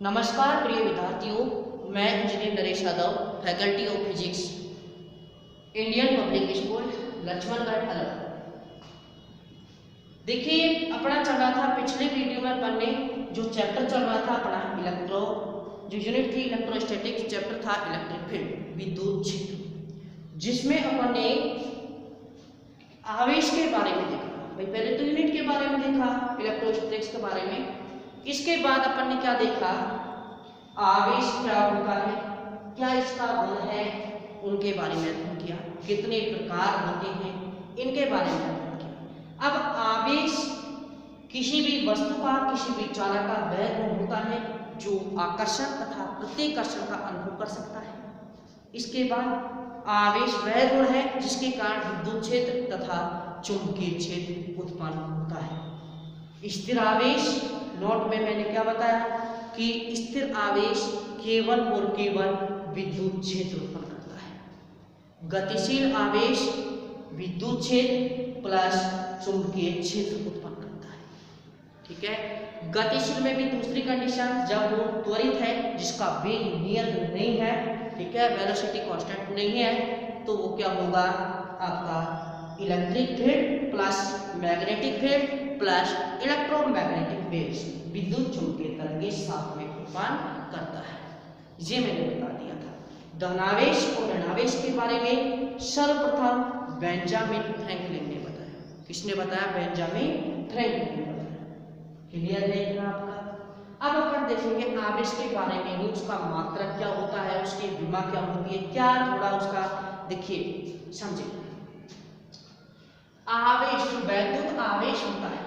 नमस्कार प्रिय विद्यार्थियों, मैं engineer Naresh Yadav, faculty of physics, Indian public school Laxmangarh Alwar. देखिए, अपना चल रहा था पिछले वीडियो में अपन ने जो चैप्टर चल रहा था अपना जो यूनिट थी इलेक्ट्रोस्टैटिक्स, चैप्टर था इलेक्ट्रिक फील्ड, विद्युत क्षेत्र, जिसमें अपन ने आवेश के बारे में देखा। भाई पहले तो यूनिट के बारे में देखा, इलेक्ट्रोस्टैटिक्स के बारे में। इसके बाद अपन ने क्या देखा, आवेश क्या होता है, क्या इसका गुण है, उनके बारे में अध्ययन किया, कितने प्रकार होते हैं, इनके बारे में अध्ययन किया। अब आवेश किसी भी वस्तु का, किसी भी चालक का वह गुण होता है जो आकर्षण तथा प्रतिकर्षण का अनुभव कर सकता है। इसके बाद आवेश वह गुण है जिसके कारण विद्युत क्षेत्र तथा चुंबकीय क्षेत्र उत्पन्न होता है। स्थिर आवेश, नोट में मैंने क्या बताया कि स्थिर आवेश केवल और केवल विद्युत क्षेत्र उत्पन्न करता है। गतिशील आवेश विद्युत क्षेत्र प्लस चुंबकीय क्षेत्र उत्पन्न करता है। ठीक है, गतिशील में भी दूसरी कंडीशन, जब वो त्वरित है, जिसका वेग नियत नहीं है, ठीक है, वेलोसिटी कांस्टेंट नहीं है, तो वो क्या होगा, आपका electric field plus magnetic field plus electromagnetic waves, विद्युत चुंबकीय तरंगें साथ में उत्पन्न करता है। ये मैंने बता दिया था। धनावेश और ऋणावेश के बारे में सर्वप्रथम बेंजामिन फ्रैंकलिन ने बताया। किसने बताया? बेंजामिन फ्रैंकलिन ने बताया। क्लियर है इतना आपका? अब अपन देखेंगे आवेश के बारे में, उसका मात्रक क्या होता है, उसकी विमा क्या होती है, क्या थोड़ा उसका देखिए समझे। आवेश, वैद्युत आवेश होता है,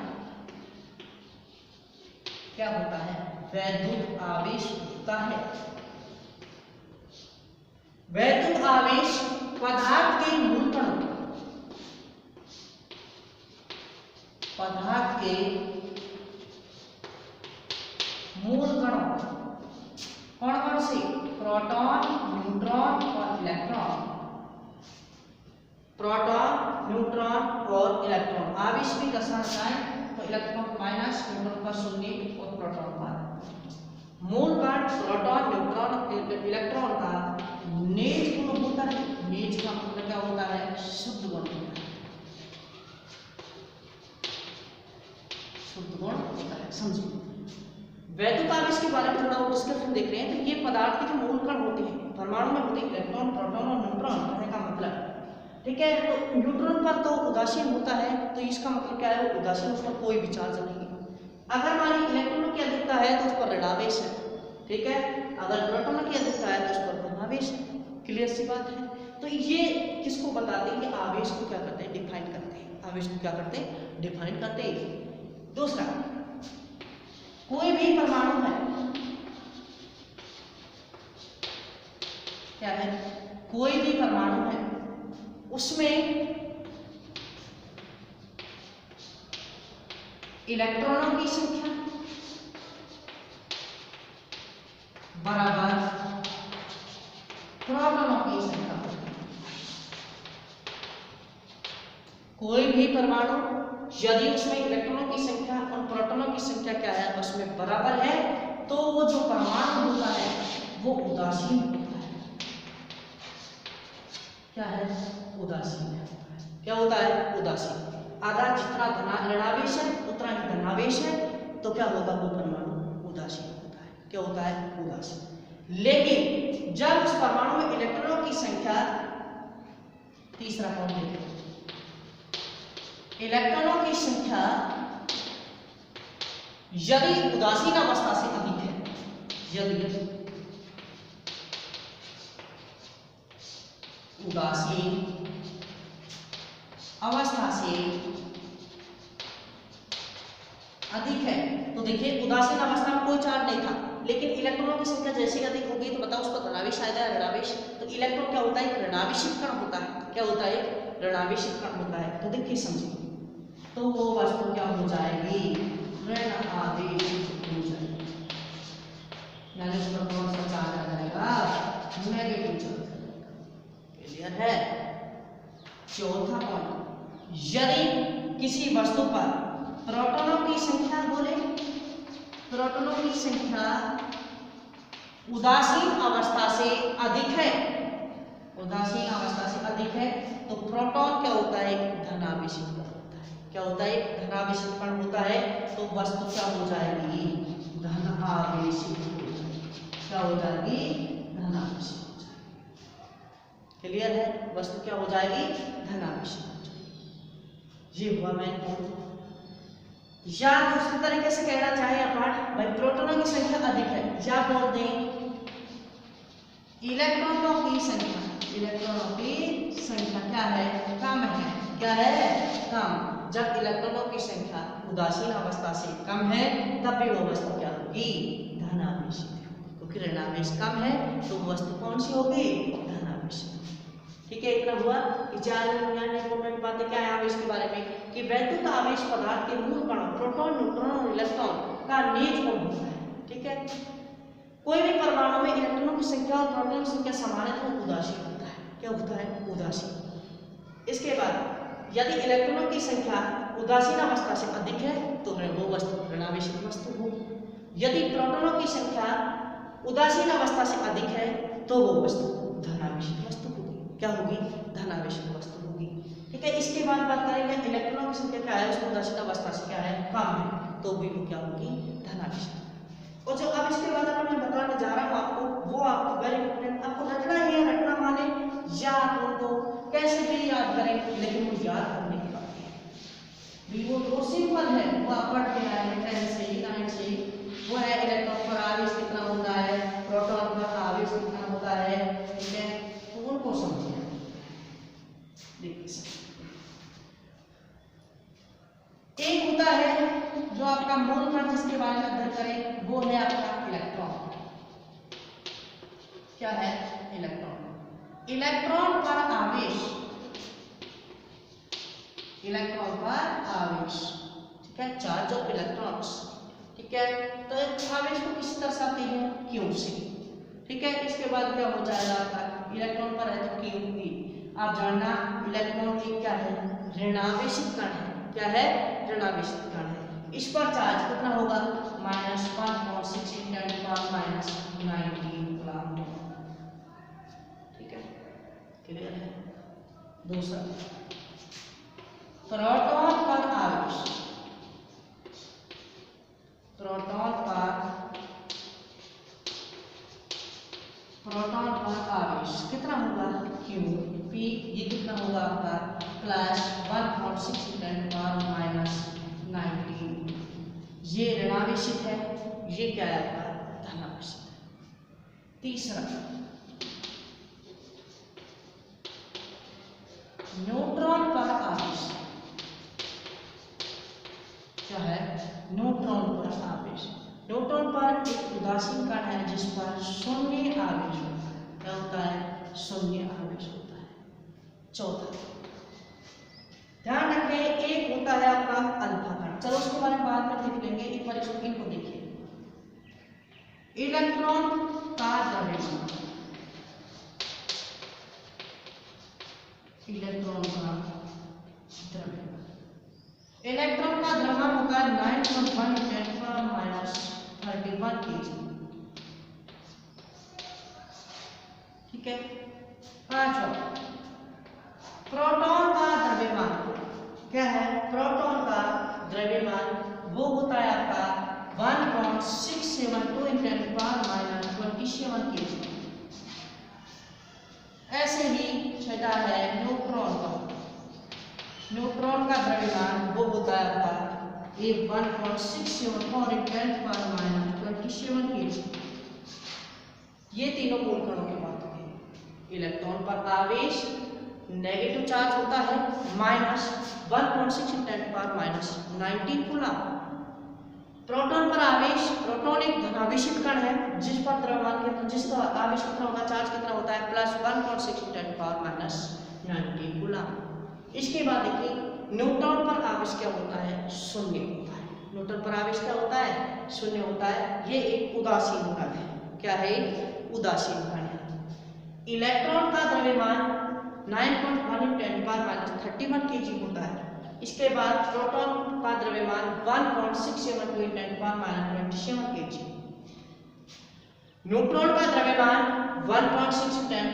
क्या होता है? वैद्युत आवेश होता है। वैद्युत आवेश पदार्थ के मूल कणों, पदार्थ के मूल कणों, कौन कौन से? प्रोटॉन, न्यूट्रॉन और इलेक्ट्रॉन। प्रोटॉन, न्यूट्रॉन और इलेक्ट्रॉन, आवेश की दशा है तो इलेक्ट्रॉन माइनस, न्यूट्रॉन का शून्य और प्रोटॉन का मूल कण। प्रोटॉन, न्यूट्रॉन, इलेक्ट्रॉन का नेज गुण होता है। नेज का मतलब क्या होता है? शुद्ध गुण होता है, शुद्ध गुण होता है, समझिए। वैद्युत आवेश के बारे में थोड़ा और डिस्कशन देख रहे हैं। तो ये पदार्थ के जो मूल कण होते हैं, परमाणु में होते हैं इलेक्ट्रॉन, प्रोटॉन और न्यूट्रॉन, कहने का मतलब, ठीक है। तो न्यूट्रॉन पर तो उदासीन होता है, तो इसका मतलब क्या है? वो उदासीन, उस पर कोई भी चार्ज नहीं है। अगर मान इलेक्ट्रॉनों की अधिकता है तो उस पर ऋणावेश है, ठीक है। अगर प्रोटॉनों की अधिकता है तो उस पर धनावेश है। क्लियर सी बात है। तो ये किसको बताते हैं कि आवेश को क्या करते हैं? डिफाइन करते हैं। आवेश को क्या करते हैं? डिफाइन करते हैं। दूसरा, कोई भी परमाणु है, क्या है? कोई भी परमाणु है, उसमें इलेक्ट्रॉनों की संख्या बराबर प्रोटॉनों की संख्या। कोई भी परमाणु यदि उसमें इलेक्ट्रॉनों की संख्या और प्रोटॉनों की संख्या क्या है, उसमें बराबर है, तो वो जो परमाणु होता है वो उदासीन होता है। क्या है? उदासीन है। क्या होता है? उदासीन। आधा जितना ऋणावेश है उतना ही धनावेश है, तो क्या होगा? वो परमाणु उदासीन होता है। क्या होता है? उदासीन। लेकिन जब उस परमाणु में इलेक्ट्रॉनों की संख्या, तीसरा पॉइंट देखिए, इलेक्ट्रॉनों की संख्या यदि उदासीन अवस्था से अधिक है, यदि उदासीन अवस्था से अधिक है, तो देखिए उदासीन अवस्था में कोई चार्ज नहीं था, लेकिन इलेक्ट्रॉनों की संख्या जैसे अधिक होगी तो बताओ उस पर धनावेश आएगा या ऋणावेश? तो इलेक्ट्रॉन क्या होता है? ऋणावेशित कण होता है। क्या होता है? ऋणावेशित कण होता है। तो देखिए समझिए, तो वो वस्तु क्या हो जाएगी? ऋण आवेशित हो जाएगी, यानी उस पर कौन सा चार्ज आ जाएगा? नेगेटिव चार्ज आ जाएगा। क्लियर है? चौथा पॉइंट, यदि किसी वस्तु पर प्रोटॉनों की संख्या, बोले प्रोटॉनों की संख्या उदासीन अवस्था से अधिक है, उदासीन अवस्था से अधिक है, तो प्रोटॉन क्या होता है, एक धनावेशित कण होता है। क्या होता है, एक धनावेशित कण होता है, तो वस्तु क्या हो जाएगी, धनावेशित हो जाएगी। क्या हो जाएगी, धनावेशित हो जाएगी। क्लियर है, वस्तु क्या हो जाएगी, धनावेशित हो जाएगी। ये हुआ मेन पॉइंट। या दूसरी तरीके से कहना चाहे अपन, भाई प्रोटॉनों की संख्या अधिक है, या बोल दें इलेक्ट्रॉनों की संख्या, इलेक्ट्रॉनों की संख्या क्या है, कम है। क्या है, कम। जब इलेक्ट्रॉनों की संख्या उदासीन अवस्था से कम है, तब भी वो वस्तु क्या होगी, धनावेशित होगी, क्योंकि ऋणावेश कम है, तो वस्तु कौन सी होगी, धनावेशित। ठीक है, इतना हुआ कि 4 इंपॉर्टेंट बातें क्या है आवेश के बारे में, कि वैद्युत आवेश पदार्थ के मूल कणों प्रोटॉन, न्यूट्रॉन और इलेक्ट्रॉन का निज गुण होता है। ठीक है, कोई भी परमाणु में इलेक्ट्रॉनों की संख्या और प्रोटॉन की संख्या समान है तो उदासीन होता है। क्या होता है, उदासीन। इसके बाद यदि इलेक्ट्रॉनों की संख्या उदासीन अवस्था से अधिक है तो वो वस्तु ऋणावेशित वस्तु होगी। यदि प्रोटॉनों की संख्या उदासीन अवस्था से अधिक है तो वो वस्तु धनावेशित वस्तु होगी। क्या होगी, धनावेशित वस्तु होगी। ठीक है, इसके बाद बात करेंगे इलेक्ट्रॉनों की संख्या क्या है, उसमें उदासीन अवस्था से क्या है, कम है, तो भी वो क्या होगी, धनावेशित। और जो अब इसके बाद अपन मैं बताने जा रहा हूँ आपको, वो आपको वेरी इंपॉर्टेंट, आपको रटना ही है। रटना माने याद, उनको कैसे भी याद करें, लेकिन वो याद करने की बात है। वो तो सिंपल है, वो आप पढ़ के आए 10 से ही 9 से ही। वो है इलेक्ट्रॉन पर आवेश कितना होता है, प्रोटॉन पर आवेश कितना होता है। ठीक है, तो उनको समझिए। देखिए, एक होता है जो आपका मूल कण, जिसके बारे में अध्ययन करें, वो है आपका इलेक्ट्रॉन। क्या है, इलेक्ट्रॉन। इलेक्ट्रॉन पर आवेश, इलेक्ट्रॉन पर आवेश। ठीक है, चार्ज ऑफ इलेक्ट्रॉन्स। ठीक है, तो आवेश को किस दर्शाते हैं, क्यू से। ठीक है, इसके बाद क्या हो जाएगा आपका, इलेक्ट्रॉन पर है तो क्यू ई। आप जानना इलेक्ट्रॉन एक क्या है, ऋणावेशित कण है। क्या है, ऋणावेशित कण है। इस पर चार्ज कितना होगा, -1.6 × 10⁻⁹ कूलम्ब। ठीक है, क्लियर है। दूसरा, प्रोटॉन पर आवेश, प्रोटॉन पर आवेश कितना होगा, क्यू पी। ये कितना होगा आपका, +1.6 × 10⁻⁹। ये ऋणावेशित है, ये क्या है आपका, धनावेशित है। तीसरा, न्यूट्रॉन पर आवेश। क्या है, न्यूट्रॉन पर आवेश। न्यूट्रॉन पर एक उदासीन कण है जिस पर शून्य आवेश होता है। क्या होता है, शून्य आवेश होता है। चौथा, ध्यान रखें, एक होता है आपका अल्फा कण। चलो उसके बारे में बाद में देख लेंगे, एक बार इनको देखिए। इलेक्ट्रॉन का द्रव्यमान, इलेक्ट्रॉन का द्रव्यमान, इलेक्ट्रॉन का द्रव्यमान होता है 9.1 × 10⁻31 kg। ठीक है, पांचवा, प्रोटॉन का द्रव्यमान। क्या है, प्रोटॉन का द्रव्यमान वो होता है आपका 1.672 × 10⁻27 kg। ऐसे ही छठा है न्यूट्रॉन का। न्यूट्रॉन का द्रव्यमान वो होता है आपका 1.674 × 10⁻27 kg। ये तीनों मूल कणों की बात है। इलेक्ट्रॉन पर आवेश नेगेटिव चार्ज होता है -1.6 × 10⁻⁹ कूलम्ब। प्रोटॉन पर आवेश, प्रोटॉन एक धनावेशित कण है जिस पर द्रव्यमान कितना, जिसका आवेश कितना होगा, चार्ज कितना होता है, +1.6 × 10⁻⁹ कूलम्ब। इसके बाद देखिए न्यूट्रॉन पर आवेश क्या होता है, शून्य होता है। न्यूट्रॉन पर आवेश क्या होता है, शून्य होता है। ये एक उदासीन कण है। क्या है, उदासीन कण है। इलेक्ट्रॉन का द्रव्यमान 9.1 × 10⁻31 kg होता है। इसके बाद प्रोटॉन का द्रव्यमान 1.672 × 10⁻27 kg। न्यूट्रॉन का द्रव्यमान 1.674 10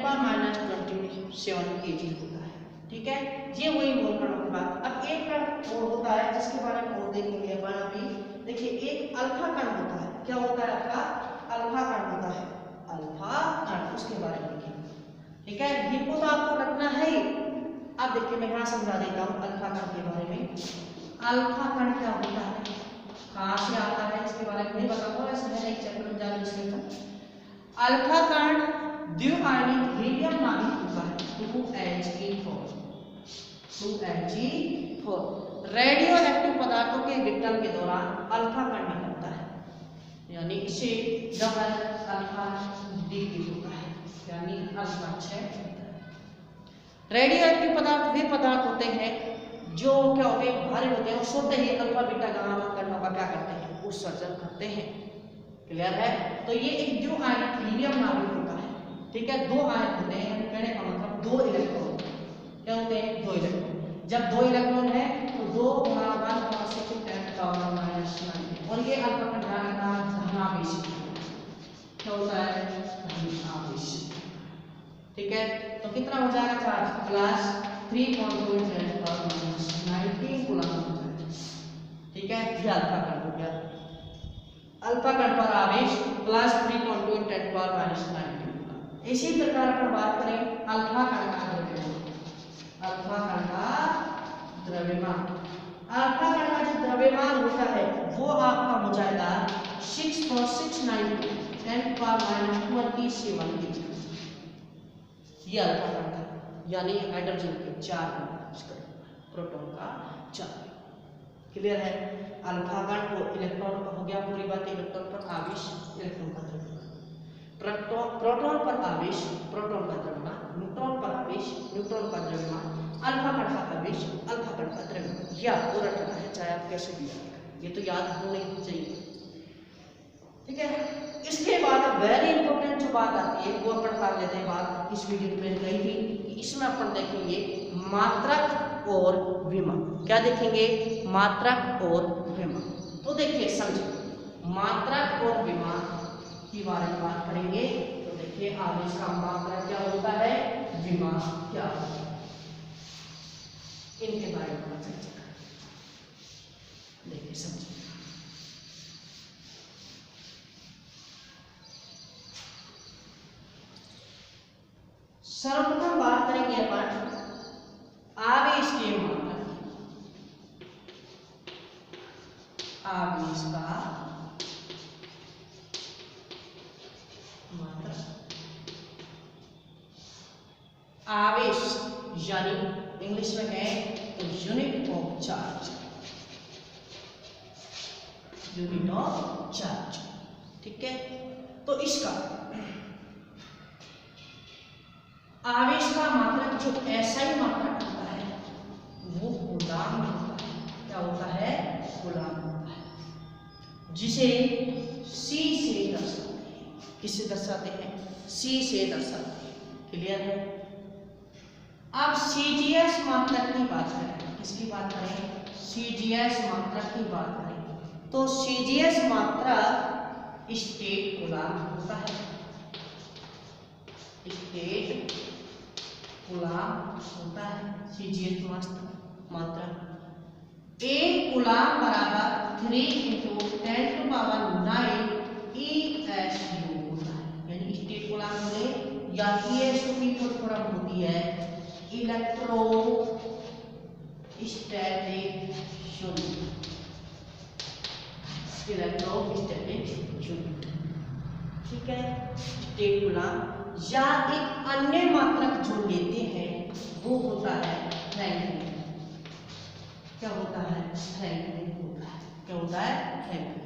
पावर माइनस 27 kg होता है। ठीक है, ये वही मोल कणों की बात। अब एक कण और होता है जिसके बारे में और देखेंगे अपन अभी। देखिए, एक अल्फा कण होता है। क्या होता है आपका? अल्फा कण होता है। अल्फा कण, उसके बारे में देखेंगे। ठीक है, इनको तो आपको रखना है। अब देखिए, मैं यहाँ समझा देता हूँ अल्फा कण के बारे में। अल्फा कण क्या होता है, कहाँ से आता है, इसके बारे में नहीं बताऊंगा, वैसे मैंने एक चैप्टर में जान इसमें। अल्फा कण द्विआयनिक हीलियम नाभिक होता है 2He4। रेडियो एक्टिव पदार्थों के विघटन के दौरान अल्फा कण निकलता है, यानी इसे डबल अल्फा डी होता है, यानी अल्फा 6। रेडियो एक्टिव पदार्थ वे पदार्थ होते हैं जो क्या होते हैं, भारी होते हैं, और सोते ही अल्फा बीटा गामा कणों का क्या करते हैं, उत्सर्जन करते हैं। क्लियर है? तो ये एक द्विआयनिक हीलियम नाभिक होता है। ठीक है, दो आयन होते हैं, कहने का मतलब दो इलेक्ट्रॉन। क्या होते हैं? दो इलेक्ट्रॉन। जब दो इलेक्ट्रॉन है तो 2 × 10⁻⁹ और ये अल्फा कण धनावेश क्या होता है? धनावेश। ठीक है, तो कितना हो जाएगा चार्ज? प्लस 3.2 × 10⁻⁹ कूलम हो जाएगा। ठीक है, ये अल्फा कण हो गया। अल्फा कण पर आवेश प्लस 3.2 × 10⁻⁹। इसी प्रकार अपन बात करें अल्फा कण का द्रव्यमान। अल्फा कण का द्रव्यमान, अल्फा कण का जो द्रव्यमान होता है वो आपका हो जाएगा 6.692 10⁻⁻27 kg। ये अल्फा कण का, यानी हाइड्रोजन के 4 प्रोटॉन का 4। क्लियर है? अल्फा कण को इलेक्ट्रॉन का हो गया, पूरी बात। इलेक्ट्रॉन पर आवेश, इलेक्ट्रॉन का द्रव्यमान। प्रोटॉन पर आवेश, प्रोटॉन का द्रव्यमान। न्यूट्रॉन पर आवेश, न्यूट्रॉन का द्रव्यमान। अल्फा कण का आवेश, अल्फा कण का द्रव्यमान। यह आपको रखना है, चाहे आप कैसे भी रखें, ये तो याद होना ही चाहिए। ठीक है, इसके बाद वेरी इंपॉर्टेंट जो बात आती है वो अपन कर लेते हैं बात। इस वीडियो में कही थी कि इसमें अपन देखेंगे मात्रक और विमा। क्या देखेंगे? मात्रक और विमा। तो देखिए, समझिए, मात्रक और विमा के बारे में बात करेंगे। तो देखिए, आवेश का मात्रक क्या होता है, विमा क्या होता है, इनके बारे में चर्चा करें। देखिए, समझिए, सर्वप्रथम बात करेंगे अपन आवेश के मात्रक। आवेश का मात्रक, आवेश यानी इंग्लिश में है तो unit of charge. Unit of charge. ठीक है, तो इसका आवेश का मात्रक जो एसआई मात्रक होता है वो कूलाम होता है। क्या होता है? कूलाम होता है, जिसे सी से दर्शाते हैं। किससे दर्शाते हैं? सी से दर्शाते हैं। क्लियर है? अब सीजीएस मात्रक की बात करें। किसकी बात करें? सीजीएस मात्रक की बात करें तो सीजीएस मात्रक स्टेट कूलाम होता है। स्टेट कूलाम होता है सीजीएस मात्रक। एक कूलाम बराबर 3 × 10⁹ ESU होता है, यानी स्टेट कूलाम होने या ESU की फुल फॉर्म होती है इलेक्ट्रोस्टैटिक यूनिट। Electrostatic unit. ठीक है, स्टेट कूलाम या एक अन्य मात्रक जो लेते हैं वो होता है फ्रैंकलिन। क्या होता है? फ्रैंकलिन होता है। क्या होता है? फ्रैंकलिन।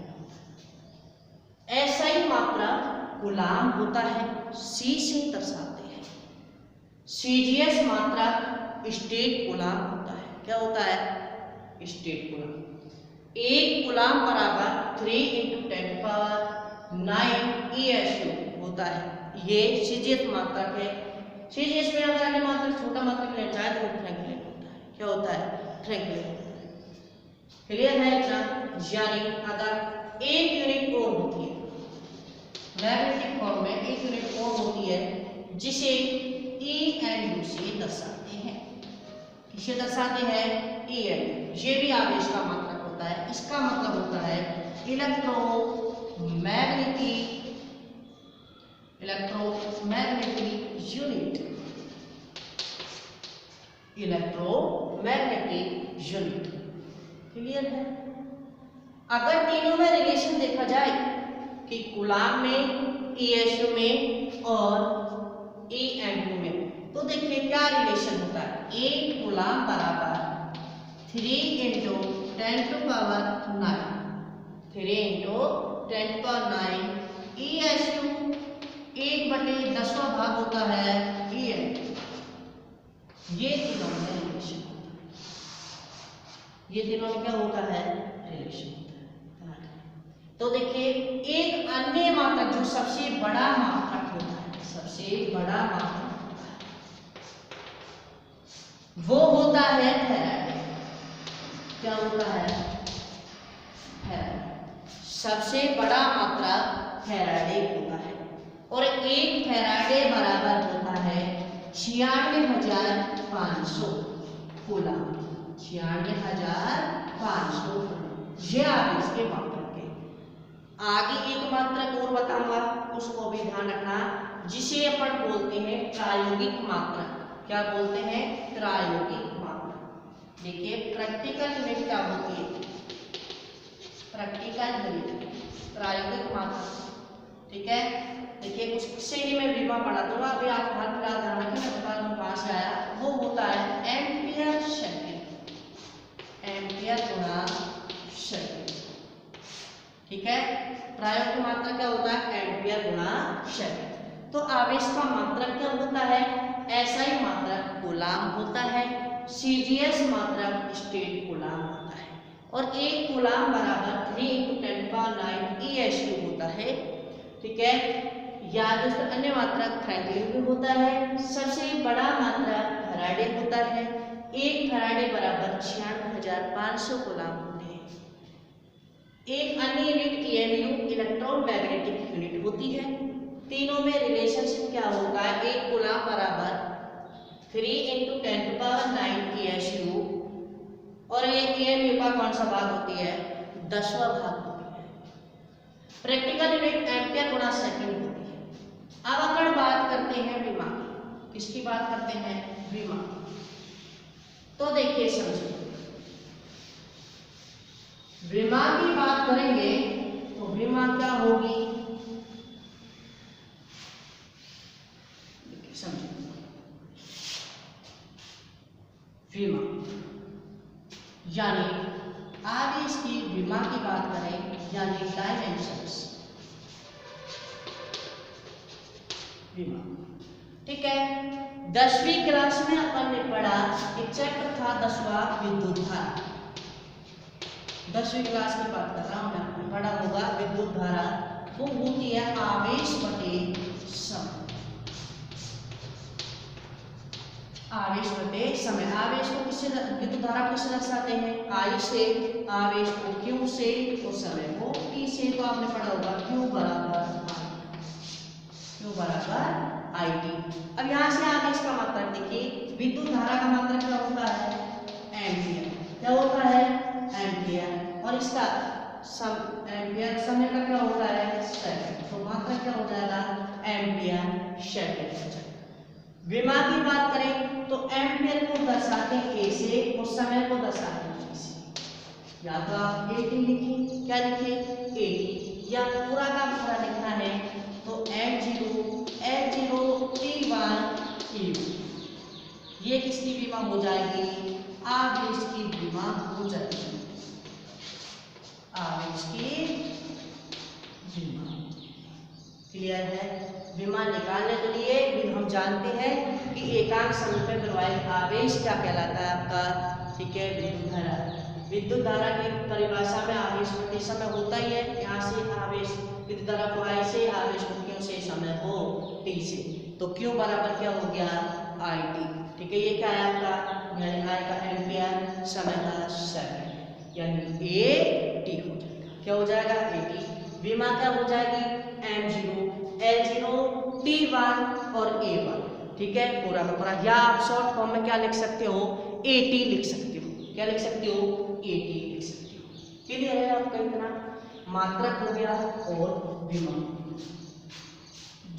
ऐसा ही मात्रक कूलाम होता है, सी से दर्शाते हैं। सीजीएस मात्रक स्टेट कूलाम होता है। क्या होता है? State coulomb. एक कूलाम बराबर 3 × 10⁹ ESU होता है। ये सीजीएस मात्रक है। सीजीएस में आप जाने मात्रक छोटा मात्रक ले चाहे तो फ्रैंकलिन होता है। क्या होता है? फ्रैंकलिन होता है। क्लियर है इतना? यानी अगर एक यूनिट और होती है जिसे ई एंड यू से दर्शाते हैं। किसे दर्शाते हैं? E and. ये भी आवेश का मात्रक होता है। इसका मतलब होता है electromagnetic unit. Electromagnetic unit. Clear है? अगर तीनों में रिलेशन देखा जाए कि कूलाम में, ईएसयू में और ई एंड यू में, तो देखिए क्या रिलेशन होता है। एक कूलाम बराबर 3 × 10⁹ 3 × 10⁹ ईएसयू 1/10वां भाग होता है ई एंड। ये तीनों में रिलेशन होता है। ये तीनों में क्या होता है? रिलेशन होता है। तो देखिए एक अन्य मात्रक जो सबसे बड़ा मात्रक होता है, सबसे बड़ा मात्रक होता है, वो होता है फैराडे। क्या होता है? फैराडे। सबसे बड़ा मात्रक फैराडे होता है और एक फैराडे बराबर होता है 96,500 कूलाम। 96,500 ये आवेश के मात्रक है। आगे एक मात्रक और बताऊंगा, उसको भी ध्यान रखना, जिसे अपन बोलते हैं प्रायोगिक मात्रक। क्या बोलते हैं? प्रायोगिक मात्रक। देखिए प्रैक्टिकल यूनिट क्या होती है? प्रैक्टिकल यूनिट प्रायोगिक मात्रक। ठीक है, देखिए उससे ही मैं विमा पढ़ा दूंगा। अभी आप हाल फिलहाल ध्यान रखें, मैं बता दूं कहां से आया। वो होता है एम्पियर सेकेंड। एम्पियर गुणा सेकेंड। ठीक है, प्रायोगिक मात्रक क्या होता है? एम्पियर गुणा सेकेंड। तो आवेश का मात्रक क्या होता है? एसआई मात्रक कूलाम होता है, सीजीएस मात्रक स्टेट कूलाम होता है और एक कूलाम बराबर 3 × 10⁹ ईएसयू होता है। ठीक है, या दोस्तों अन्य मात्रक फ्रैंकलिन भी होता है। सबसे बड़ा मात्रक फैराडे होता है। एक फैराडे बराबर 96,500 कूलाम होते हैं। एक अन्य यूनिट ईएमयू इलेक्ट्रोमैग्नेटिक यूनिट होती है। तीनों में रिलेशनशिप क्या होगा? एक कूलाम बराबर 3 × 10⁹ ईएसयू और ये ईएमयू का कौन सा भाग होती है? 10वां भाग होती है। प्रैक्टिकल यूनिट एम्पियर गुणा सेकंड होती है। अब अगर बात करते हैं विमा की, किसकी बात करते हैं? विमा। तो देखिए समझिए, विमा की बात करेंगे तो विमा क्या होगी? समझिए, विमा यानी आवेश की विमा की बात करें यानी डायमेंशंस विमा। ठीक है, 10वीं क्लास में अपन ने पढ़ा, एक चैप्टर था 10वां विद्युत धारा। 10वीं क्लास की बात कर रहा हूं मैं, पढ़ा होगा विद्युत धारा। वो होती है आवेश बटे समय। आवेश बटे समय। आवेश को किससे, विद्युत धारा किससे दर्शाते हैं? आई से, आवेश को क्यू से और समय को टी से। तो आपने पढ़ा होगा क्यू बराबर आई टी। अब यहाँ से आवेश का मात्रक देखिए, विद्युत धारा का मात्रक क्या होता है? एम्पियर। क्या होता है? एम्पियर। और इसका एम्पियर समय का क्या होता है? सेकंड। तो मात्रक क्या हो जाएगा? Ampere second. विमा की बात करें तो एम्पियर को दर्शाते हैं ए से और समय को दर्शाते हैं टी से। या तो आप एटी लिखिए, क्या लिखिए? एटी, या पूरा का पूरा लिखना है तो M0 L0 T1 EU। ये किसकी विमा हो जाएगी? आवेश की विमा हो जाएगी। आवेश की विमा। क्लियर है? विमा निकालने के लिए भी हम जानते हैं कि एकांक समय पर प्रवाहित आवेश क्या कहलाता है आपका? ठीक है, विद्युत धारा। विद्युत धारा की परिभाषा में आवेश बटे समय होता ही है। यहाँ से आवेश विद्युत धारा को आई से, आवेश को क्यू से, समय को टी से। तो क्यू बराबर क्या हो गया? I T. ठीक है, ये क्या है आपका? यानी आई का एम्पियर, समय का सेकंड, यानी ए टी हो जाएगा। क्या हो जाएगा? A T. विमा क्या हो जाएगी? M0 L0 T1 और A1, ठीक है, पूरा का पूरा। या आप शॉर्ट फॉर्म में क्या लिख सकते हो, AT लिख सकते हो। क्या लिख सकते हो, AT लिख सकते हो। क्लियर है आपका इतना? मात्रक हो गया और विमा।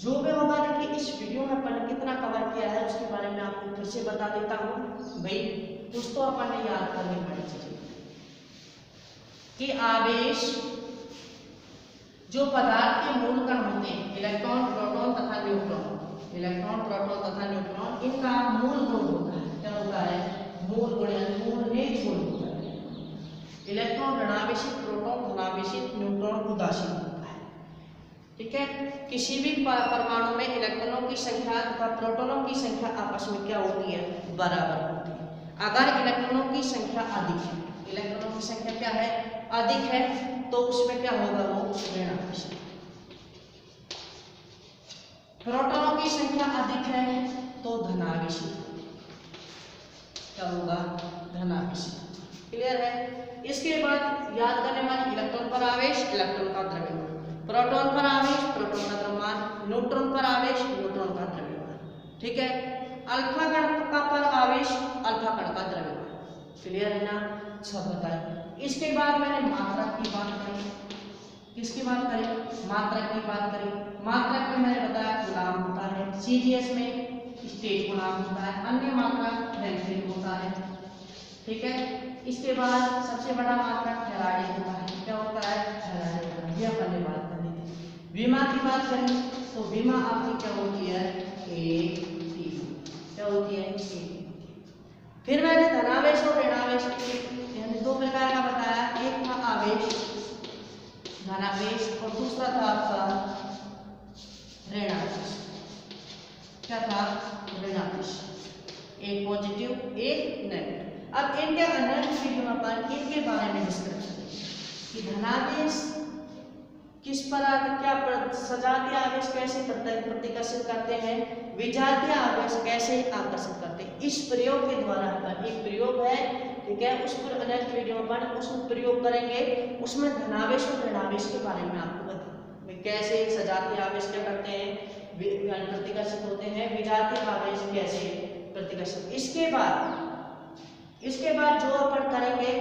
जो भी होगा देखिए इस वीडियो में अपन कितना कवर किया है उसके बारे में आपको फिर से बता देता हूँ भाई। कुछ तो अपन ने याद करनी पड़ी चीजें कि आवेश जो पदार्थ के मूल कण होते हैं, इलेक्ट्रॉन, प्रोटॉन तथा न्यूट्रॉन, इलेक्ट्रॉन, प्रोटॉन तथा न्यूट्रॉन, इनका मूल गुण होता है। क्या होता है, मूल गुण, मूल एक गुण होता है। इलेक्ट्रॉन ऋणावेशित, प्रोटॉन धनावेशित, न्यूट्रॉन उदासीन होता है, ठीक है। किसी भी परमाणु में इलेक्ट्रॉनों की संख्या तथा प्रोटॉनों की संख्या आपस में क्या होती है, बराबर होती है। अगर इलेक्ट्रॉनों की संख्या अधिक है, इलेक्ट्रॉनों की संख्या क्या है, अधिक है, तो उसमें क्या होगा, वो ऋणावेशित। प्रोटॉनों की संख्या अधिक है तो धनावेशित। क्या होगा, धनावेशित। क्लियर है? इसके बाद याद करने वाली इलेक्ट्रॉन पर आवेश, इलेक्ट्रॉन का द्रव्यमान, प्रोटॉन पर आवेश, प्रोटॉन का द्रव्यमान, न्यूट्रॉन पर आवेश, न्यूट्रॉन का द्रव्यमान, ठीक है। अल्फा कण का पर आवेश, अल्फा कण का द्रव्यमान। क्लियर है ना? सब बताए। इसके बाद मैंने मात्रक की बात करी। किसकी बात करी, मात्रक की बात करी। मात्रक में मैंने बताया गुणांक होता है, CGS में स्टेट गुणांक होता है, अन्य मात्रक रैंकिंग होता है, ठीक है। इसके बाद सबसे बड़ा मात्रक फेराडे होता है। क्या होता है, फेराडे। ये अपन ने बात करनी थी। विमा की बात करें तो विमा आपकी क्या होती है, AT। क्या होती है, AT। फिर मैंने धनावेश और ऋणावेश यानी दो प्रकार का बताया। एक था आवेश धनावेश और दूसरा था आपका ऋणावेश। क्या था, ऋणावेश। एक पॉजिटिव एक नेगेटिव। अब इनके अंदर अपन इनके बारे में डिस्कस करेंगे कि धनावेश किस प्रकार क्या सजातीय आवेश कैसे प्रतिकर्षित करते हैं, विजातीय आवेश कैसे आकर्षित करते हैं। इस प्रयोग के द्वारा अपन, एक प्रयोग है, ठीक है, उस पर नेक्स्ट वीडियो अपन उसमें प्रयोग करेंगे। उसमें धनावेश और ऋणावेश के बारे में आपको बताऊंगा कैसे सजातीय आवेश क्या करते हैं, प्रतिकर्षित होते हैं, विजातीय आवेश कैसे प्रतिकर्षित। इसके बाद जो अपन करेंगे,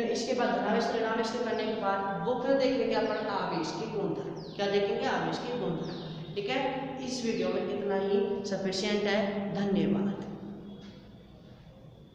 इसके बाद धनावेश ऋणावेश के करने के बाद वो फिर देखेंगे अपन आवेश की गुणधर्म। क्या देखेंगे, आवेश की गुणधर्म, ठीक है। इस वीडियो में इतना ही सफिशिएंट है। धन्यवाद।